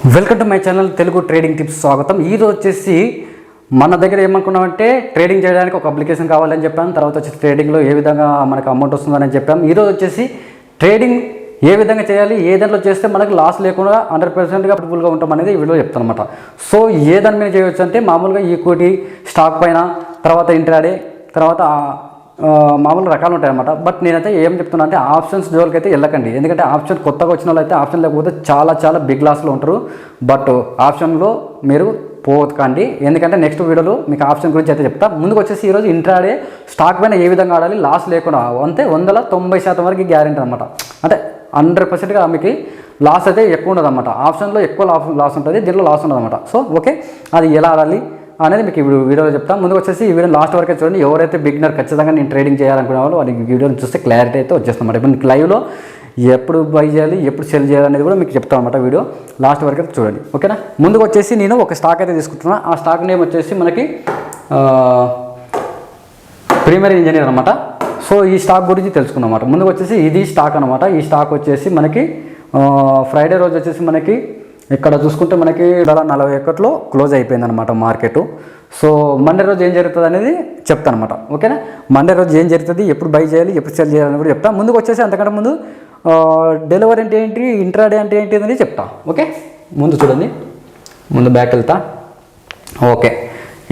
Welcome to my channel Telugu trading tips స్వాగతం. ఈరోజు వచ్చేసి మన దగ్గర ఏమనుకున్నామంటే ట్రేడింగ్ చేయడానికి ఒక అప్లికేషన్ కావాలని చెప్పాను. తర్వాత వచ్చేసి ట్రేడింగ్లో ఏ విధంగా మనకు అమౌంట్ వస్తుందని చెప్పాము. ఈరోజు వచ్చేసి ట్రేడింగ్ ఏ విధంగా చేయాలి, ఏ దాంట్లో చేస్తే మనకు లాస్ లేకుండా 100%గా ప్రాఫిటబుల్గా ఉంటాం అనేది ఈ వీడియో చెప్తాను అనమాట. సో ఏ దాని మీద చేయవచ్చు అంటే మామూలుగా ఈక్విటీ స్టాక్ పైన, తర్వాత ఇంట్రాడే, తర్వాత మామూలు రకాలు ఉంటాయన్నమాట. బట్ నేనైతే ఏం చెప్తున్నా అంటే ఆప్షన్స్ జోలికి అయితే వెళ్ళకండి. ఎందుకంటే ఆప్షన్ కొత్తగా వచ్చిన వాళ్ళు అయితే ఆప్షన్ లేకపోతే చాలా బిగ్ లాస్లో ఉంటారు. బట్ ఆప్షన్లో మీరు పోకండి, ఎందుకంటే నెక్స్ట్ వీడియోలో మీకు ఆప్షన్ గురించి అయితే చెప్తా. ముందుకు వచ్చేసి ఈరోజు ఇంట్రాడే స్టాక్ పైన ఏ విధంగా ఆడాలి లాస్ లేకుండా, అంతే 190% వరకు గ్యారెంటీ అనమాట. అంటే 100%గా మీకు లాస్ అయితే ఎక్కువ ఉండదు అనమాట. ఆప్షన్లో ఎక్కువ లాస్ ఉంటుంది, దీంట్లో లాస్ ఉండదు అనమాట. సో ఓకే, అది ఎలా ఆడాలి అనేది మీకు వీడియోలో చెప్తాను. ముందుకు వచ్చేసి ఈ వీడియో లాస్ట్ వరకే చూడండి. ఎవరైతే బిగినర్ ఖచ్చితంగా నేను ట్రేడింగ్ చేయాలనుకునే వాళ్ళు వాళ్ళకి వీడియోని చూస్తే క్లారిటీ అయితే వచ్చేస్తుందన్నమాట. ఇప్పుడు మీకు లైవ్లో ఎప్పుడు బై చేయాలి, ఎప్పుడు సెల్ చేయాలనేది కూడా మీకు చెప్తాను అనమాట. వీడియో లాస్ట్ వరకు అయితే చూడండి, ఓకేనా. ముందుకు వచ్చేసి నేను ఒక స్టాక్ అయితే తీసుకుంటున్నా. ఆ స్టాక్ నేమ్ వచ్చేసి మనకి ప్రీమియర్ ఇంజనీర్ అనమాట. సో ఈ స్టాక్ గురించి తెలుసుకుందాం అన్నమాట. ముందుకు వచ్చేసి ఇది స్టాక్ అనమాట. ఈ స్టాక్ వచ్చేసి మనకి ఫ్రైడే రోజు వచ్చేసి మనకి ఇక్కడ చూసుకుంటే మనకి $41 క్లోజ్ అయిపోయిందనమాట మార్కెట్. సో మండే రోజు ఏం జరుగుతుంది అనేది చెప్తాను అనమాట, ఓకేనా. మండే రోజు ఏం జరుగుతుంది, ఎప్పుడు బై చేయాలి, ఎప్పుడు సెల్ చేయాలని కూడా చెప్తాను. ముందుకు వచ్చేసి అంతకంటే ముందు డెలివరీ అంటే ఏంటి, ఇంట్రాడే అంటే ఏంటి అనేది చెప్తా, ఓకే. ముందు చూడండి, ముందు బ్యాక్ వెళ్తా, ఓకే.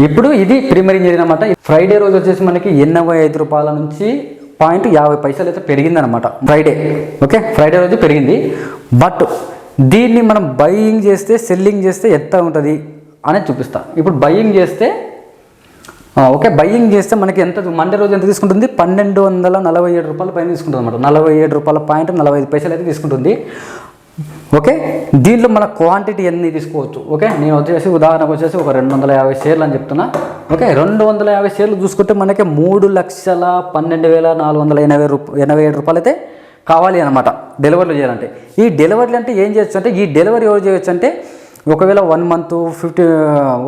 ఇప్పుడు ఇది ప్రీమియర్ ఇంజనీర్ అనమాట. ఫ్రైడే రోజు వచ్చేసి మనకి $85 నుంచి .50 అయితే పెరిగిందనమాట ఫ్రైడే, ఓకే. ఫ్రైడే రోజు పెరిగింది. బట్ దీన్ని మనం బయింగ్ చేస్తే, సెల్లింగ్ చేస్తే ఎంత ఉంటుంది అనేది చూపిస్తా. ఇప్పుడు బయింగ్ చేస్తే ఓకే, బయింగ్ చేస్తే మనకి ఎంత, మండే రోజు ఎంత తీసుకుంటుంది, $1,247 పైన తీసుకుంటుంది అనమాట. $47.45 అయితే తీసుకుంటుంది, ఓకే. దీంట్లో మన క్వాంటిటీ ఎన్ని తీసుకోవచ్చు, ఓకే. నేను వచ్చేసి ఉదాహరణకు వచ్చేసి ఒక 250 షేర్లు అని చెప్తున్నా, ఓకే. 250 షేర్లు చూసుకుంటే మనకి $3,12,487 అయితే కావాలి అనమాట డెలివరీలు చేయాలంటే. ఈ డెలివరీలు అంటే ఏం చేయొచ్చు అంటే, ఈ డెలివరీ ఎవరు చేయొచ్చు అంటే ఒకవేళ 1 మంత్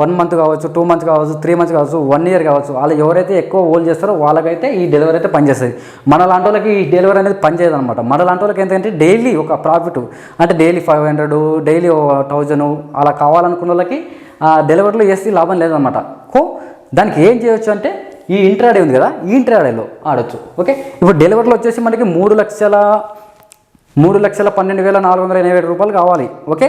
1 మంత్ కావచ్చు, 2 మంత్స్ కావచ్చు, 3 మంత్స్ కావచ్చు, 1 ఇయర్ కావచ్చు. వాళ్ళు ఎవరైతే ఎక్కువ హోల్డ్ చేస్తారో వాళ్ళకైతే ఈ డెలివరీ అయితే పనిచేస్తుంది. మన లాంటి వాళ్ళకి ఈ డెలివరీ అనేది పనిచేయదు అనమాట. మన లాంటి వాళ్ళకి ఏంటంటే డైలీ ఒక ప్రాఫిట్ అంటే డైలీ 500, డైలీ 1000 అలా కావాలనుకున్న వాళ్ళకి ఆ డెలివరీలో వేస్తే లాభం లేదనమాట. దానికి ఏం చేయొచ్చు అంటే ఈ ఇంట్రాడే ఉంది కదా, ఈ ఇంట్రాడేలో ఆడొచ్చు, ఓకే. ఇప్పుడు డెలివరీలో వచ్చేసి మనకి $3,12,487 కావాలి, ఓకే.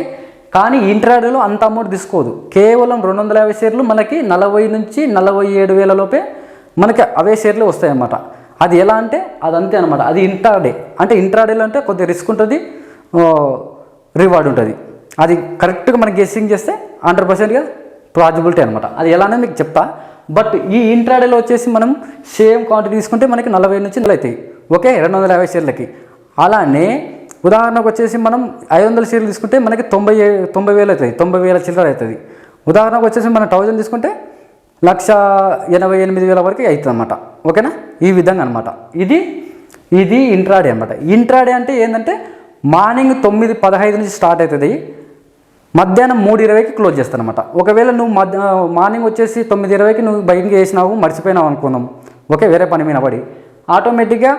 కానీ ఇంట్రాడేలో అంత అమౌంట్ తీసుకోదు. కేవలం 250 షేర్లు మనకి 40 నుంచి 47,000 లోపే మనకి అవే షేర్లు వస్తాయి అన్నమాట. అది ఎలా అంటే అది అంతే అనమాట. అది ఇంట్రాడే అంటే, ఇంట్రాడేలో అంటే కొద్దిగా రిస్క్ ఉంటుంది, రివార్డ్ ఉంటుంది. అది కరెక్ట్గా మనకి గెస్సింగ్ చేస్తే 100%గా పాజిబిలిటీ అనమాట. అది ఎలా అనేది మీకు చెప్తా. బట్ ఈ ఇంట్రాడేలో వచ్చేసి మనం సేమ్ క్వాంటిటీ తీసుకుంటే మనకి 40 నుంచి 40 అవుతాయి, ఓకే, 250 షేర్లకి. అలానే ఉదాహరణకు వచ్చేసి మనం 500 షేర్లు తీసుకుంటే మనకి 90,000 అవుతుంది, 90,000 చిల్లర అవుతుంది. ఉదాహరణకు వచ్చేసి మనం 1000 తీసుకుంటే 1,88,000 వరకు అవుతుంది అనమాట, ఓకేనా. ఈ విధంగా అనమాట. ఇది ఇంట్రాడే అనమాట. ఇంట్రాడే అంటే ఏంటంటే మార్నింగ్ 9:15 నుంచి స్టార్ట్ అవుతుంది, మధ్యాహ్నం 3:20కి క్లోజ్ చేస్తాను అనమాట. ఒకవేళ నువ్వు మార్నింగ్ వచ్చేసి 9:20కి నువ్వు బయింగ్ చేసినావు, మర్చిపోయినావు అనుకుందాం, ఓకే, వేరే పని మీద పడి, ఆటోమేటిక్గా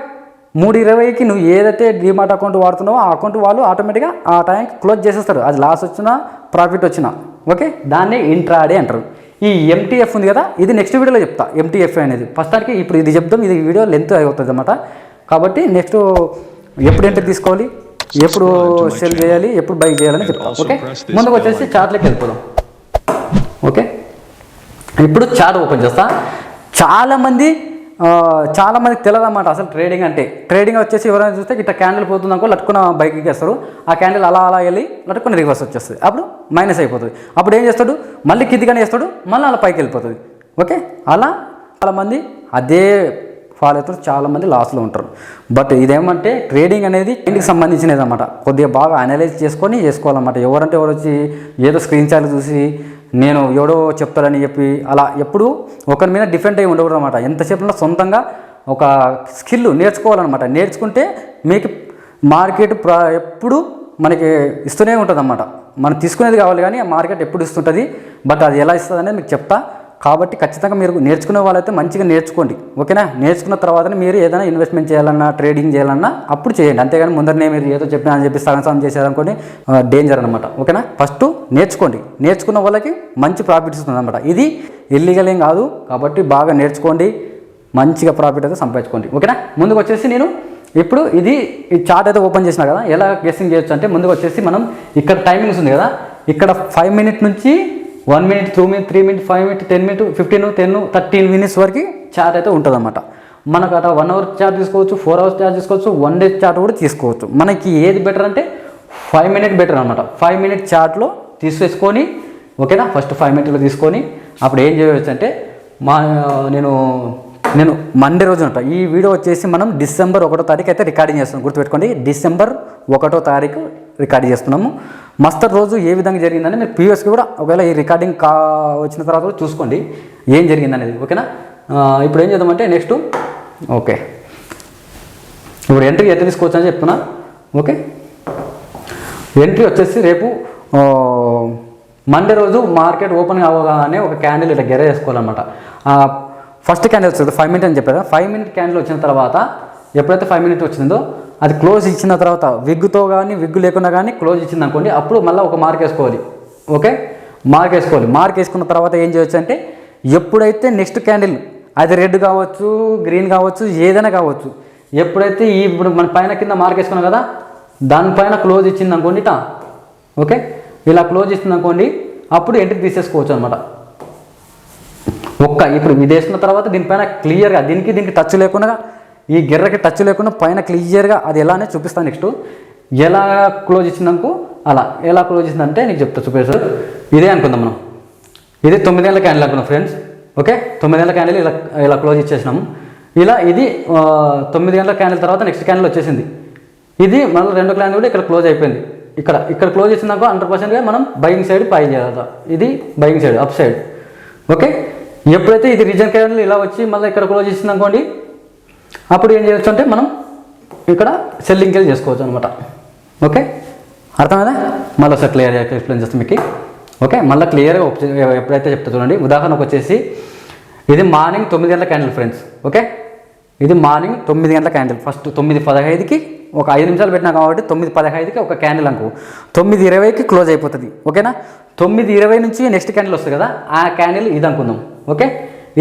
3:20కి నువ్వు ఏదైతే డీమార్ట్ అకౌంట్ వాడుతున్నావో ఆ అకౌంట్ వాళ్ళు ఆటోమేటిక్గా ఆ టైంకి క్లోజ్ చేసేస్తారు. అది లాస్ వచ్చినా ప్రాఫిట్ వచ్చినా, ఓకే. దాన్ని ఇంట్రాడే అంటారు. ఈ MTF ఉంది కదా, ఇది నెక్స్ట్ వీడియోలో చెప్తా. MTF అనేది ప్రస్తుతానికి ఇప్పుడు ఇది చెప్తాం, ఇది వీడియో లెంత్ అవుతుంది అనమాట. కాబట్టి నెక్స్ట్ ఎప్పుడు ఎంట్రీ తీసుకోవాలి, ఎప్పుడు సెల్ చేయాలి, ఎప్పుడు బై చేయాలని చెప్తాం, ఓకే. ముందుకు వచ్చేసి చార్ట్లోకి వెళ్ళిపోదాం, ఓకే. ఇప్పుడు చార్ట్ ఓపెన్ చేస్తా. చాలామందికి తెలియదు అన్నమాట అసలు ట్రేడింగ్ అంటే. ట్రేడింగ్ వచ్చేసి ఎవరైనా చూస్తే ఇట్లా క్యాండిల్ పోతుంది అనుకో, లట్టుకున్న బైక్ ఎక్కేస్తారు. ఆ క్యాండిల్ అలా వెళ్ళి లట్టుకుని రివర్స్ వచ్చేస్తుంది, అప్పుడు మైనస్ అయిపోతుంది. అప్పుడు ఏం చేస్తాడు, మళ్ళీ కిందిగానే వేస్తాడు, మళ్ళీ అలా పైకి వెళ్ళిపోతుంది, ఓకే. అలా చాలామంది అదే ఫాలో అవుతారు, చాలామంది లాస్లో ఉంటారు. బట్ ఇదేమంటే ట్రేడింగ్ అనేది ఇంటికి సంబంధించినది అనమాట. కొద్దిగా బాగా అనలైజ్ చేసుకోవాలన్నమాట. ఎవరంటే ఎవరు వచ్చి ఏదో స్క్రీన్ షాట్లు చూసి నేను ఎవడో చెప్తారని చెప్పి అలా ఎప్పుడు ఒకరి మీద డిఫెండ్ అయ్యి ఉండకూడదు అనమాట. ఎంతసేపులో సొంతంగా ఒక స్కిల్ నేర్చుకోవాలన్నమాట. నేర్చుకుంటే మీకు మార్కెట్ ఎప్పుడు మనకి ఇస్తూనే ఉంటుంది అన్నమాట. మనం తీసుకునేది కావాలి కానీ ఆ మార్కెట్ ఎప్పుడు ఇస్తుంటుంది. బట్ అది ఎలా ఇస్తుంది అనేది మీకు చెప్తా. కాబట్టి ఖచ్చితంగా మీరు నేర్చుకునే వాళ్ళైతే మంచిగా నేర్చుకోండి, ఓకేనా. నేర్చుకున్న తర్వాతనే మీరు ఏదైనా ఇన్వెస్ట్మెంట్ చేయాలన్నా ట్రేడింగ్ చేయాలన్నా అప్పుడు చేయండి. అంతేగాని ముందరనే మీరు ఏదో చెప్పినా అని చెప్పి సగం చేసేదనుకోండి డేంజర్ అనమాట, ఓకేనా. ఫస్ట్ నేర్చుకోండి, నేర్చుకున్న వాళ్ళకి మంచి ప్రాఫిట్స్ వస్తుంది అనమాట. ఇది ఇల్లీగల్ ఏం కాదు కాబట్టి బాగా నేర్చుకోండి, మంచిగా ప్రాఫిట్ అయితే సంపాదించుకోండి, ఓకేనా. ముందుకు వచ్చేసి నేను ఇప్పుడు ఈ చార్ట్ అయితే ఓపెన్ చేసినా కదా, ఎలా గెస్సింగ్ చేయొచ్చు అంటే ముందుకు వచ్చేసి మనం ఇక్కడ టైమింగ్స్ ఉంది కదా, ఇక్కడ 5 మినిట్ నుంచి 1 minute 2 minute 3 minute 5 minute 10 minute 15 10 13 minutes వరకు చార్ట్ అయితే ఉంటుంది అనమాట. మనకు అట్లా 1 అవర్ చార్ట్ తీసుకోవచ్చు, 4 అవర్స్ చార్ట్ తీసుకోవచ్చు, 1 డే చార్ట్ కూడా తీసుకోవచ్చు. మనకి ఏది బెటర్ అంటే 5 మినిట్ బెటర్ అనమాట. 5 మినిట్ చార్ట్లో తీసేసుకొని, ఓకేనా. ఫస్ట్ 5 మినిట్లో తీసుకొని అప్పుడు ఏం చేయవచ్చు అంటే నేను మండే రోజు ఉంటాను. ఈ వీడియో వచ్చేసి మనం డిసెంబర్ 1వ తారీఖు అయితే రికార్డింగ్ చేస్తున్నాం, గుర్తుపెట్టుకోండి. డిసెంబర్ 1వ తారీఖు రికార్డింగ్ చేస్తున్నాము. మస్తర్ రోజు ఏ విధంగా జరిగిందని మీరు ప్రీవియస్గా కూడా ఒకవేళ ఈ రికార్డింగ్ వచ్చిన తర్వాత కూడా చూసుకోండి ఏం జరిగిందనేది, ఓకేనా. ఇప్పుడు ఏం చేద్దామంటే నెక్స్ట్ ఓకే ఇప్పుడు ఎంట్రీ ఎట్లా తీసుకోవచ్చు అని చెప్తున్నా, ఓకే. ఎంట్రీ వచ్చేసి రేపు మండే రోజు మార్కెట్ ఓపెన్ అవ్వగానే ఒక క్యాండిల్ ఇట్లా గెర వేసుకోవాలన్నమాట. ఫస్ట్ క్యాండిల్ వస్తుంది 5 మినిట్ అని చెప్పారు. 5 మినిట్ క్యాండిల్ వచ్చిన తర్వాత ఎప్పుడైతే 5 మినిట్ వచ్చిందో అది క్లోజ్ ఇచ్చిన తర్వాత విగ్గుతో కానీ విగ్గు లేకుండా కానీ క్లోజ్ ఇచ్చింది అనుకోండి, అప్పుడు మళ్ళీ ఒక మార్క్ వేసుకోవాలి, ఓకే. మార్క్ వేసుకోవాలి. మార్క్ వేసుకున్న తర్వాత ఏం చేయొచ్చు అంటే ఎప్పుడైతే నెక్స్ట్ క్యాండిల్ అది రెడ్ కావచ్చు గ్రీన్ కావచ్చు ఏదైనా కావచ్చు, ఎప్పుడైతే ఇప్పుడు మన పైన కింద మార్క్ వేసుకున్నాం కదా దానిపైన క్లోజ్ ఇచ్చింది అనుకోండి ఓకే, ఇలా క్లోజ్ ఇస్తుంది అనుకోండి అప్పుడు ఎంట్రీ తీసేసుకోవచ్చు అనమాట. ఇప్పుడు ఇది వేసుకున్న తర్వాత దీనిపైన క్లియర్గా దీనికి టచ్ లేకుండా, ఈ గిర్రకి టచ్ లేకుండా పైన క్లియర్గా అది ఎలానే చూపిస్తాను. నెక్స్ట్ ఎలా క్లోజ్ ఇచ్చిందనుకో అలా ఎలా క్లోజ్ ఇచ్చిందంటే నీకు చెప్తా, చూపిస్తారు. ఇదే అనుకుందాం మనం, ఇది 9 గంటల క్యాండిల్ అనుకున్నాం ఫ్రెండ్స్, ఓకే. 9 గంటల క్యాండిల్ ఇలా క్లోజ్ ఇచ్చేసినాము. ఇది 9 గంటల క్యాండిల్ తర్వాత నెక్స్ట్ క్యాండిల్ వచ్చేసింది. ఇది మళ్ళీ 2 క్యాండిల్ కూడా ఇక్కడ క్లోజ్ అయిపోయింది. ఇక్కడ క్లోజ్ ఇచ్చిందాకో 100%గా మనం బయింగ్ సైడ్ పై చేయాలి. ఇది buying side up side, okay. ఎప్పుడైతే ఇది రీజన్ క్యాండిల్ ఇలా వచ్చి మళ్ళీ ఇక్కడ క్లోజ్ ఇచ్చింది అనుకోండి అప్పుడు ఏం చేయొచ్చు అంటే మనం ఇక్కడ సెల్లింగ్ వెళ్ళి చేసుకోవచ్చు అనమాట, ఓకే. అర్థమైందా? మళ్ళీ ఒకసారి క్లియర్గా ఎక్స్ప్లెయిన్ చేస్తాం మీకు, ఓకే. మళ్ళీ క్లియర్గా ఎప్పుడైతే చెప్తా చూడండి. ఉదాహరణకు వచ్చేసి ఇది మార్నింగ్ 9 గంటల క్యాండిల్ ఫ్రెండ్స్, ఓకే. ఇది మార్నింగ్ 9 గంటల క్యాండిల్. ఫస్ట్ 9:15కి ఒక 5 నిమిషాలు పెట్టినా కాబట్టి 9:15కి ఒక క్యాండిల్ అనుకో 9:20కి క్లోజ్ అయిపోతుంది, ఓకేనా. 9:20 నుంచి నెక్స్ట్ క్యాండిల్ వస్తుంది కదా, ఆ క్యాండిల్ ఇది అనుకుందాం, ఓకే.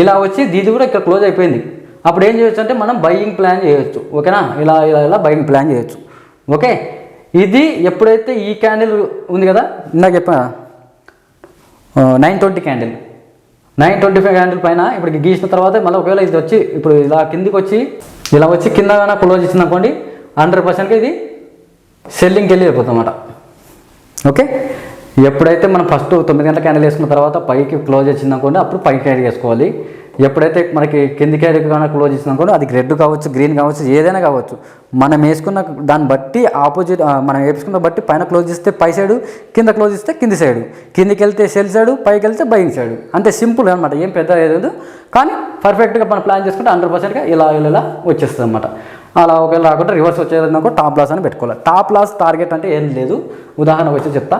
ఇలా వచ్చి ఇది కూడా ఇక్కడ క్లోజ్ అయిపోయింది. అప్పుడు ఏం చేయొచ్చు అంటే మనం బయింగ్ ప్లాన్ చేయొచ్చు, ఓకేనా. ఇలా బయింగ్ ప్లాన్ చేయొచ్చు, ఓకే. ఇది ఎప్పుడైతే ఈ క్యాండిల్ ఉంది కదా ఇందాక చెప్పా 9:20 క్యాండిల్ 9:25 క్యాండిల్ పైన ఇప్పుడు గీసిన తర్వాత మళ్ళీ ఒకవేళ ఇది వచ్చి ఇప్పుడు ఇలా కిందికి వచ్చి ఇలా వచ్చి కింద క్లోజ్ ఇచ్చింది అనుకోండి 100%గా ఇది సెల్లింగ్కి వెళ్ళి అయిపోతుంది అన్నమాట, ఓకే. ఎప్పుడైతే మనం ఫస్ట్ 9 గంటల క్యాండిల్ వేసుకున్న తర్వాత పైకి క్లోజ్ వచ్చింది అనుకోండి అప్పుడు పైకి క్యారీ చేసుకోవాలి. ఎప్పుడైతే మనకి కింది క్యారీ కానీ క్లోజ్ ఇచ్చింది అనుకోండి అది రెడ్ కావచ్చు గ్రీన్ కావచ్చు ఏదైనా కావచ్చు, మనం వేసుకున్న దాన్ని బట్టి ఆపోజిట్ మనం వేసుకున్న బట్టి పైన క్లోజ్ ఇస్తే పై సైడు, కింద క్లోజ్ ఇస్తే కింది సైడు, కిందికి వెళ్తే సెల్ సైడు, పైకి వెళ్తే బయింగ్ సైడు, అంతే సింపుల్ అనమాట. ఏం పెద్ద లేదు కానీ పర్ఫెక్ట్గా మనం ప్లాన్ చేసుకుంటే 100%గా ఇలా వచ్చేస్తుంది అనమాట. అలా ఒకవేళ రాకుండా రివర్స్ వచ్చేదనుకో టాప్ లాస్ అని పెట్టుకోవాలి. టాప్ లాస్ టార్గెట్ అంటే ఏం లేదు, ఉదాహరణకు వచ్చి చెప్తా.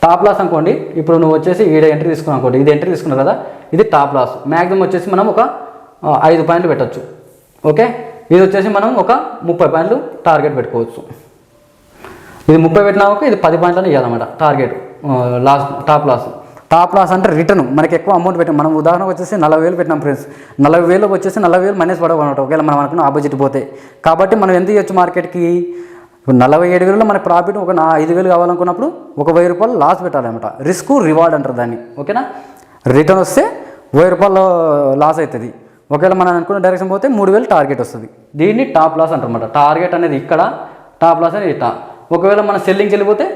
టాప్ లాస్ అనుకోండి ఇప్పుడు నువ్వు వచ్చేసి ఈడ ఎంట్రీ తీసుకున్నావు అనుకోండి, ఇది ఎంట్రీ తీసుకున్నావు కదా ఇది టాప్ లాస్. మ్యాక్సిమం వచ్చేసి మనం ఒక 5 పాయింట్లు పెట్టచ్చు, ఓకే. ఇది వచ్చేసి మనం ఒక 30 పాయింట్లు టార్గెట్ పెట్టుకోవచ్చు. ఇది 30 పెట్టినా ఒక ఇది 10 పాయింట్లని ఇవ్వాలన్నమాట target loss top loss. Top loss అంటే రిటర్న్ మనకి ఎక్కువ అమౌంట్ పెట్టాం. మనం ఉదాహరణకు వచ్చేసి 40,000 పెట్టినాం ఫ్రెండ్స్, 40,000 వచ్చేసి 40,000 మైనస్ పడవన్నమాట ఒకవేళ మనం అనుకున్న ఆపోజిట్ పోతే. కాబట్టి మనం ఎంత ఇవ్వచ్చు మార్కెట్కి, ఇప్పుడు 47,000లో మన ప్రాఫిట్ ఒక 5,000 కావాలనుకున్నప్పుడు ఒక 1,000 రూపాయలు లాస్ పెట్టాలన్నమాట. రిస్క్ రివార్డ్ అంటారు దాన్ని, ఓకేనా. రిటర్న్ వస్తే 1,000 రూపాయలు లాస్ అవుతుంది. ఒకవేళ మనం అనుకున్న డైరెక్షన్ పోతే 3,000 టార్గెట్ వస్తుంది. దీన్ని టాప్ లాస్ అంటారన్నమాట. టార్గెట్ అనేది ఇక్కడ, టాప్ లాస్ అనేది ఇట్లా. ఒకవేళ మనం సెల్లింగ్కి వెళ్ళిపోతే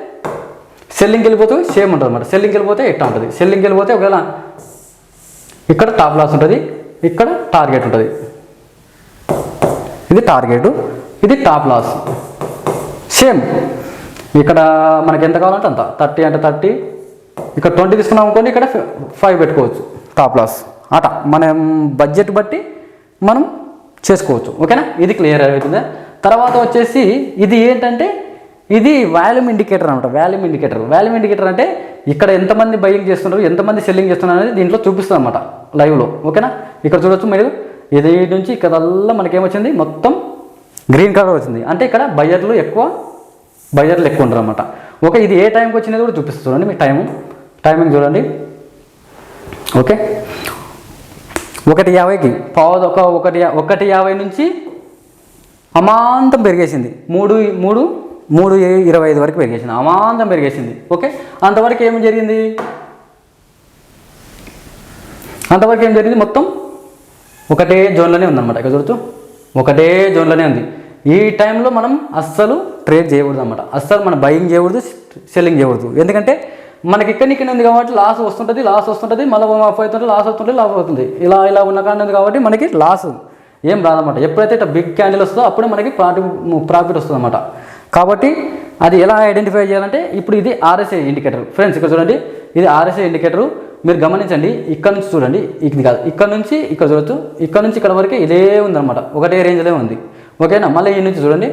సేమ్ ఉంటుంది అన్నమాట. సెల్లింగ్కి వెళ్ళిపోతే ఇట్లా ఉంటుంది. సెల్లింగ్కి వెళ్ళిపోతే ఒకవేళ ఇక్కడ టాప్ లాస్ ఉంటుంది, ఇక్కడ టార్గెట్ ఉంటుంది. ఇది టార్గెట్, ఇది టాప్ లాస్ సేమ్. ఇక్కడ మనకి ఎంత కావాలంటే అంత 30 అంటే 30, ఇక్కడ 20 తీసుకున్నాం అనుకోండి ఇక్కడ 5 పెట్టుకోవచ్చు టాప్ లాస్. అట మనం బడ్జెట్ బట్టి మనం చేసుకోవచ్చు, ఓకేనా. ఇది క్లియర్ అవుతుందా. తర్వాత వచ్చేసి ఇది ఏంటంటే ఇది వాల్యూమ్ ఇండికేటర్ అనమాట. వాల్యూమ్ ఇండికేటర్ అంటే ఇక్కడ ఎంతమంది బయింగ్ చేస్తున్నారు, ఎంతమంది సెల్లింగ్ చేస్తున్నారు అనేది దీంట్లో చూపిస్తుంది అనమాట లైవ్లో. ఓకేనా, ఇక్కడ చూడొచ్చు మీరు. ఇది నుంచి ఇక్కడల్లా మనకేమొచ్చింది, మొత్తం గ్రీన్ కలర్ వచ్చింది. అంటే ఇక్కడ బయ్యర్లు ఎక్కువ ఉంటారు అనమాట. ఓకే, ఇది ఏ టైంకి వచ్చినది కూడా చూపిస్తుంది చూడండి. మీ టైమింగ్ చూడండి. ఓకే, 1:50కి 1:50 నుంచి అమాంతం పెరిగేసింది. 3:25 వరకు పెరిగేసింది, అమాంతం పెరిగేసింది. ఓకే, అంతవరకు ఏం జరిగింది, మొత్తం ఒకటే జోన్లోనే ఉందన్నమాట. ఇక్కడ చూడొచ్చు, ఒకటే జోన్లోనే ఉంది. ఈ టైంలో మనం అస్సలు ట్రేడ్ చేయకూడదు అనమాట. అస్సలు మనం బయింగ్ చేయకూడదు, సెల్లింగ్ చేయకూడదు. ఎందుకంటే మనకి ఇక్కడ ఉంది కాబట్టి లాస్ వస్తుంటుంది, మళ్ళీ ఆఫ్ అవుతుంటే లాస్ అవుతుంది. ఇలా ఉన్న కారణం ఉంది కాబట్టి మనకి లాస్ ఏం రాదన్నమాట. ఎప్పుడైతే ఇట్లా బిగ్ క్యాండిల్ వస్తుందో అప్పుడే మనకి ప్రాఫిట్ వస్తుంది అన్నమాట. కాబట్టి అది ఎలా ఐడెంటిఫై చేయాలంటే, ఇప్పుడు ఇది RSI ఇండికేటర్ ఫ్రెండ్స్. ఇక్కడ చూడండి, ఇది RSI ఇండికేటరు. మీరు గమనించండి, ఇక్కడ నుంచి చూడండి, ఇది కాదు, ఇక్కడ నుంచి ఇక్కడ చూడొచ్చు, ఇక్కడ నుంచి ఇక్కడ వరకు ఇదే ఉందన్నమాట, ఒకటే రేంజ్లో ఉంది. ఓకేనా, మళ్ళీ ఈ నుంచి చూడండి,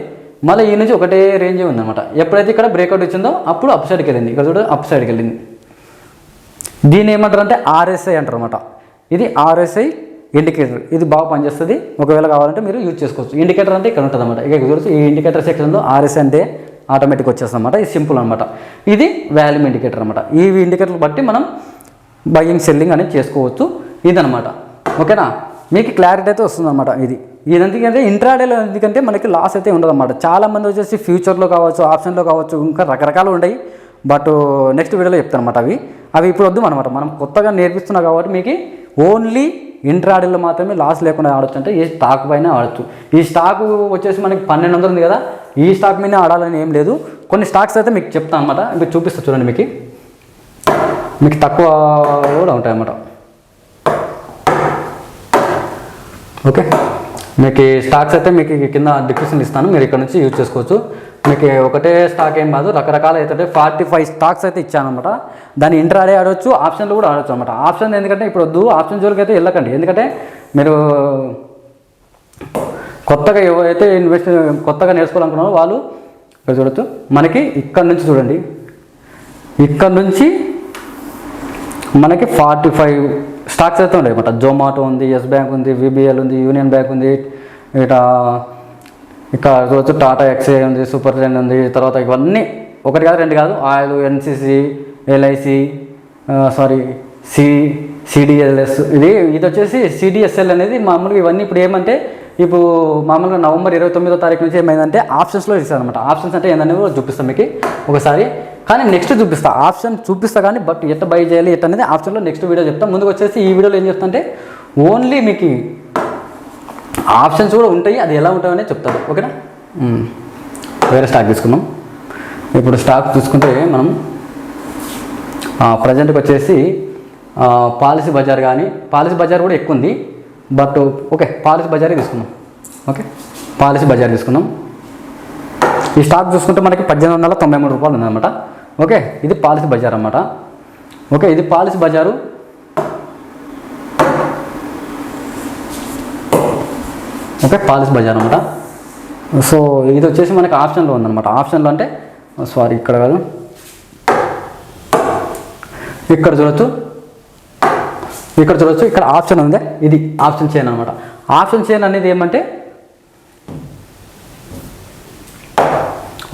మళ్ళీ ఈ నుంచి ఒకటే రేంజ్ ఉందన్నమాట. ఎప్పుడైతే ఇక్కడ బ్రేక్అవుట్ వచ్చిందో అప్పుడు అప్ సైడ్కి వెళ్ళింది. ఇక్కడ చూడండి, అప్ సైడ్కి వెళ్ళింది. దీన్ని ఏమంటారు అంటే RSI అంటారు అనమాట. ఇది RSI ఇండికేటర్. ఇది బాగా పనిచేస్తుంది. ఒకవేళ కావాలంటే మీరు యూజ్ చేసుకోవచ్చు. ఇండికేటర్ అంటే ఇక్కడ ఉంటుంది అనమాట. ఇక చూడొచ్చు, ఈ ఇండికేటర్ సెక్షన్లో RSI అంటే ఆటోమేటిక్ వచ్చేస్తుంది అనమాట. ఇది సింపుల్ అనమాట. ఇది వాల్యూమ్ ఇండికేటర్ అనమాట. ఈ ఇండికేటర్లు బట్టి మనం బయింగ్ సెల్లింగ్ అనేది చేసుకోవచ్చు. ఇదనమాట. ఓకేనా, మీకు క్లారిటీ అయితే వస్తుంది అనమాట. ఇది ఎందుకంటే ఇంట్రాడేలో ఎందుకంటే మనకి లాస్ అయితే ఉండదు అనమాట. చాలామంది వచ్చేసి ఫ్యూచర్లో కావచ్చు, ఆప్షన్లో కావచ్చు, ఇంకా రకరకాలు ఉంటాయి. బట్ నెక్స్ట్ వీడియోలో చెప్తాను అనమాట. అవి ఇప్పుడు వద్దు అనమాట. మనం కొత్తగా నేర్పిస్తున్నాం కాబట్టి మీకు ఓన్లీ ఇంట్రాడేలో మాత్రమే లాస్ లేకుండా ఆడొచ్చు. అంటే ఈ స్టాక్ పైన ఆడొచ్చు. ఈ స్టాక్ వచ్చేసి మనకి 1200 ఉంది కదా, ఈ స్టాక్ మీద ఆడాలని ఏం లేదు. కొన్ని స్టాక్స్ అయితే మీకు చెప్తాను అనమాట. మీకు చూపిస్తా చూడండి. మీకు తక్కువ కూడా ఉంటాయి అన్నమాట. ఓకే, మీకు ఈ స్టాక్స్ అయితే మీకు కింద డిస్క్రిప్షన్ ఇస్తాను, మీరు ఇక్కడ నుంచి యూజ్ చేసుకోవచ్చు. మీకు ఒకటే స్టాక్ ఏం కాదు, రకరకాల అయితే 45 స్టాక్స్ అయితే ఇచ్చాను అనమాట. దాన్ని ఇంట్రాడే ఆడవచ్చు, ఆప్షన్లు కూడా ఆడవచ్చు అనమాట. ఆప్షన్ ఎందుకంటే ఇప్పుడు వద్దు, ఆప్షన్ జోలికి అయితే వెళ్ళకండి. ఎందుకంటే మీరు కొత్తగా ఎవరైతే కొత్తగా నేర్చుకోవాలనుకున్నారో వాళ్ళు ఇక్కడ చూడొచ్చు. మనకి ఇక్కడ నుంచి చూడండి, ఇక్కడ నుంచి మనకి 45 స్టాక్స్ అయితే ఉన్నాయి అన్నమాట. జొమాటో ఉంది, ఎస్ బ్యాంక్ ఉంది, VBL ఉంది, యూనియన్ బ్యాంక్ ఉంది, ఇక్కడ చూడొచ్చు టాటా ఎక్స్ఐ ఉంది, సూపర్ లైన్ ఉంది. తర్వాత ఇవన్నీ ఒకటి కాదు రెండు కాదు, ఆయిల్, NCC, LIC, CDLS. ఇది వచ్చేసి CDSL అనేది మామూలుగా. ఇవన్నీ ఇప్పుడు ఏమంటే, ఇప్పుడు మామూలుగా నవంబర్ 29వ తారీఖు నుంచి ఏమైందంటే ఆప్షన్స్లో ఇస్తాను అనమాట. ఆప్షన్స్ అంటే ఏంటనే కూడా చూపిస్తాను మీకు ఒకసారి, కానీ నెక్స్ట్ చూపిస్తా. ఆప్షన్ చూపిస్తా కానీ బట్ ఎట్ట బై చేయాలి ఎట్ట అనేది ఆప్షన్లో నెక్స్ట్ వీడియో చెప్తాను. ముందుకు వచ్చేసి ఈ వీడియోలో ఏం చెప్తా అంటే ఓన్లీ మీకు ఆప్షన్స్ కూడా ఉంటాయి, అది ఎలా ఉంటాయనే చెప్తారు. ఓకేనా, వేరే స్టాక్ తీసుకుందాం. ఇప్పుడు స్టాక్ చూసుకుంటే మనం ప్రజెంట్కి వచ్చేసి పాలసీ బజార్, కానీ పాలసీ బజార్ కూడా ఎక్కువ ఉంది. బట్ ఓకే, పాలసీ బజారే తీసుకుందాం. ఓకే, పాలసీ బజార్ తీసుకుందాం. ఈ స్టాక్ చూసుకుంటే మనకి 1893 రూపాయలు ఉందన్నమాట. ఓకే, ఇది పాలసీ బజార్ అన్నమాట. ఓకే, ఇది పాలసీ బజారు. ఓకే, పాలసీ బజార్ అనమాట. సో ఇది వచ్చేసి మనకి ఆప్షన్లో ఉందన్నమాట. ఆప్షన్లో అంటే ఇక్కడ కాదు, ఇక్కడ చూడొచ్చు, ఇక్కడ ఆప్షన్ ఉంది. ఇది ఆప్షన్ చైన్ అనమాట. ఆప్షన్ చైన్ అనేది ఏమంటే,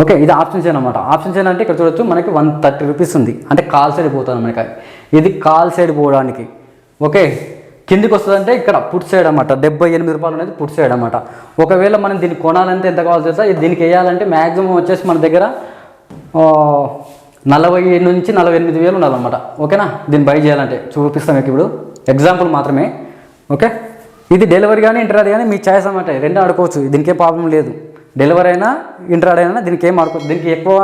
ఓకే, ఇది ఆప్షన్ చైన్ అనమాట. ఆప్షన్ చైన్ అంటే ఇక్కడ చూడొచ్చు మనకి 130 రూపీస్ ఉంది. అంటే కాల్ సైడ్ పోతుంది మనకి. ఇది కాల్ సైడ్ పోవడానికి. ఓకే, కిందికి వస్తుందంటే ఇక్కడ పుట్ సైడ్ అనమాట. 78 రూపాయలు అనేది పుట్ సైడ్ అనమాట. ఒకవేళ మనం దీన్ని కొనాలంటే ఎంత కావాల్సి తెలుసా? దీనికి వేయాలంటే మ్యాక్సిమం వచ్చేసి మన దగ్గర 40 నుంచి 48 వేలు ఉండాలన్నమాట. ఓకేనా, దీన్ని బై చేయాలంటే చూపిస్తాం మీకు ఇప్పుడు ఎగ్జాంపుల్ మాత్రమే. ఓకే, ఇది డెలివరీ కానీ ఇంట్రాడే కానీ మీ చాయిస్ అనమాట. రెండు ఆడుకోవచ్చు, దీనికి ఏం ప్రాబ్లం లేదు. డెలివరీ అయినా ఇంట్రాడే అయినా దీనికి ఏం ఆడుకోవచ్చు. దీనికి ఎక్కువ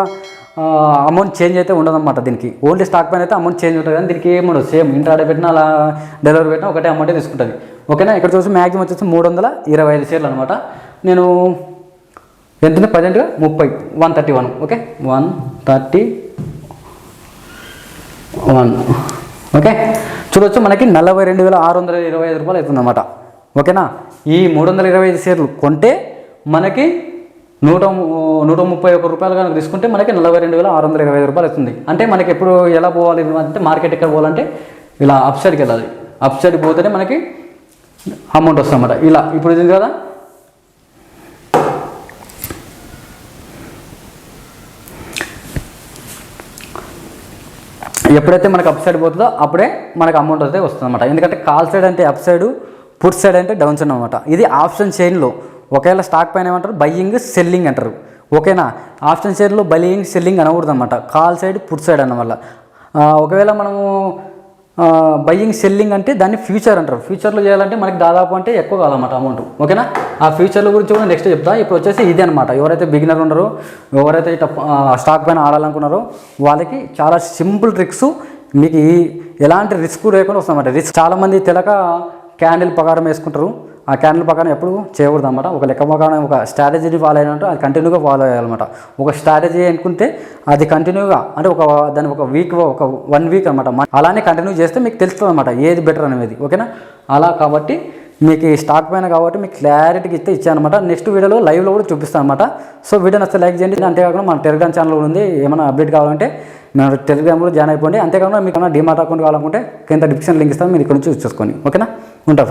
అమౌంట్ చేంజ్ అయితే ఉండదన్నమాట. దీనికి ఓన్లీ స్టాక్ పైన అయితే అమౌంట్ చేంజ్ ఉంటుంది, కానీ దీనికి ఏమి ఉండదు. సేమ్ ఇంట్రాడే పెట్టినా అలా డెలివరీ పెట్టినా ఒకటే అమౌంటే తీసుకుంటుంది. ఓకేనా, ఇక్కడ చూసి మ్యాక్సిమం వచ్చేసి 325 షేర్లు అనమాట. నేను ఎంత ప్రజెంట్గా 131. ఓకే, 131. ఓకే, చూడవచ్చు మనకి 42,625 రూపాయలు అవుతుందన్నమాట. ఓకేనా, ఈ 325 షేర్లు కొంటే మనకి 131 రూపాయలు కనుక తీసుకుంటే మనకి 42,625 రూపాయలు వస్తుంది. అంటే మనకి ఎప్పుడు ఎలా పోవాలి అంటే మార్కెట్ ఎక్కడ పోవాలంటే ఇలా అప్ సైడ్కి వెళ్ళాలి. అప్ సైడ్కి పోతేనే మనకి అమౌంట్ వస్తుంది అన్నమాట. ఇలా ఇప్పుడు ఇది కదా, ఎప్పుడైతే మనకి అప్ సైడ్ పోతుందో అప్పుడే మనకి అమౌంట్ అయితే వస్తుంది అన్నమాట. ఎందుకంటే కాల్ సైడ్ అంటే అప్ సైడ్, పుట్ సైడ్ అంటే డౌన్ సైడ్ అనమాట. ఇది ఆప్షన్ చైన్లో ఒకవేళ స్టాక్ పైన ఏమంటారు బయ్యింగ్ సెల్లింగ్ అంటారు. ఓకేనా, ఆప్షన్ చైన్లో బయ్యింగ్ సెల్లింగ్ అనకూడదు అనమాట. కాల్ సైడ్ పుట్ సైడ్ అన్నవల్ల ఒకవేళ మనము బయ్యింగ్ సెల్లింగ్ అంటే దాన్ని ఫ్యూచర్ అంటారు. ఫ్యూచర్లో చేయాలంటే మనకి దాదాపు అంటే ఎక్కువ కాదన్నమాట అమౌంట్. ఓకేనా, ఆ ఫ్యూచర్ల గురించి కూడా నెక్స్ట్ చెప్తా. ఇప్పుడు వచ్చేసి ఇది అనమాట. ఎవరైతే బిగినర్ ఉన్నారో, ఎవరైతే స్టాక్ పైన ఆడాలనుకున్నారో వాళ్ళకి చాలా సింపుల్ ట్రిక్స్, మీకు ఎలాంటి రిస్క్ లేకుండా వస్తుందన్నమాట. రిస్క్ చాలామంది తెలక క్యాండిల్ ప్రకారం వేసుకుంటారు. ఆ క్యాండిల్ ప్రకారం ఎప్పుడు చేయకూడదు అనమాట. ఒక లెక్క ప్రకారం ఒక స్ట్రాటజీని ఫాలో అయినట్టు అది కంటిన్యూగా ఫాలో అయ్యాలన్నమాట. ఒక స్ట్రాటజీ అనుకుంటే అది కంటిన్యూగా అంటే దాని ఒక వీక్, ఒక 1 వీక్ అనమాట. అలానే కంటిన్యూ చేస్తే మీకు తెలుస్తుంది అనమాట ఏది బెటర్ అనేది. ఓకేనా, అలా కాబట్టి మీకు ఈ స్టాక్ పైన కాబట్టి మీకు క్లారిటీకి ఇచ్చానమాట. నెక్స్ట్ వీడియోలో లైవ్లో కూడా చూపిస్తాను అనమాట. సో వీడియో నచ్చితే లైక్ చేయండి. అంతేకాకుండా మన టెలిగ్రామ్ ఛానల్ కూడా ఉంది. ఏమైనా అప్డేట్ కావాలంటే మన టెలిగ్రామ్లో జాయిన్ అయిపోండి. అంతేకాకుండా మీకు ఏమైనా డిమార్ట్ అకౌంట్ కావాలనుకుంటే కింద డిస్క్రిప్షన్ లింక్ ఇస్తాను, మీరు ఇక్కడ నుంచి చూసుకోండి. ఓకేనా, ఉంటా.